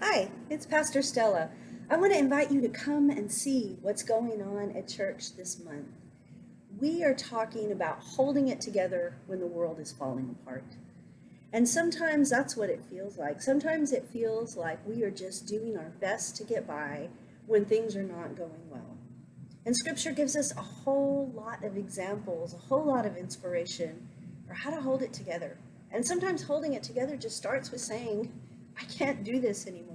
Hi, it's Pastor Stella. I want to invite you to come and see what's going on at church this month. We are talking about holding it together when the world is falling apart. And sometimes that's what it feels like. Sometimes it feels like we are just doing our best to get by when things are not going well. And Scripture gives us a whole lot of examples, a whole lot of inspiration for how to hold it together. And sometimes holding it together just starts with saying, I can't do this anymore.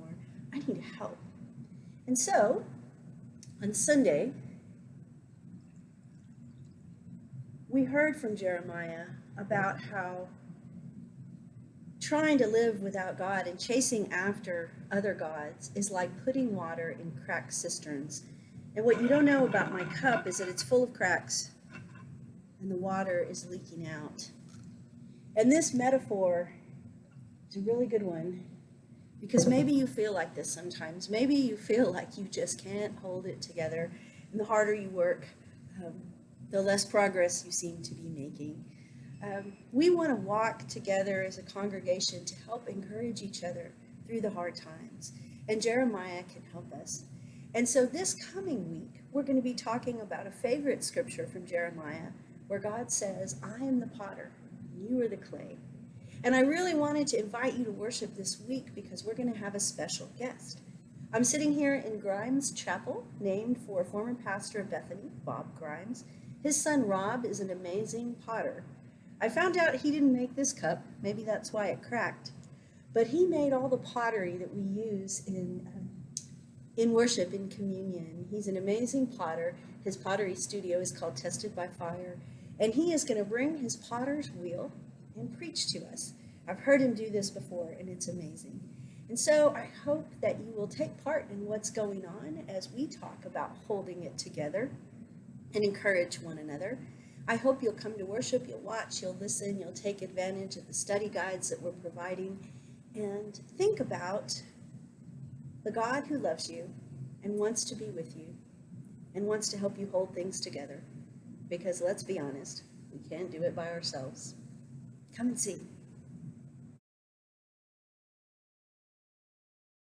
I need help. And so, on Sunday, we heard from Jeremiah about how trying to live without God and chasing after other gods is like putting water in cracked cisterns. And what you don't know about my cup is that it's full of cracks and the water is leaking out. And this metaphor is a really good one because maybe you feel like this sometimes. Maybe you feel like you just can't hold it together. And the harder you work, the less progress you seem to be making. We want to walk together as a congregation to help encourage each other through the hard times. And Jeremiah can help us. And so this coming week, we're going to be talking about a favorite scripture from Jeremiah where God says, I am the potter, and you are the clay. And I really wanted to invite you to worship this week because we're going to have a special guest. I'm sitting here in Grimes Chapel, named for a former pastor of Bethany, Bob Grimes. His son Rob is an amazing potter. I found out he didn't make this cup. Maybe that's why it cracked. But he made all the pottery that we use in worship, in communion. He's an amazing potter. His pottery studio is called Tested by Fire. And he is going to bring his potter's wheel and preach to us. I've heard him do this before, and it's amazing. And so I hope that you will take part in what's going on as we talk about holding it together and encourage one another. I hope you'll come to worship, you'll watch, you'll listen, you'll take advantage of the study guides that we're providing, and think about the God who loves you and wants to be with you and wants to help you hold things together. Because let's be honest, we can't do it by ourselves. Come and see.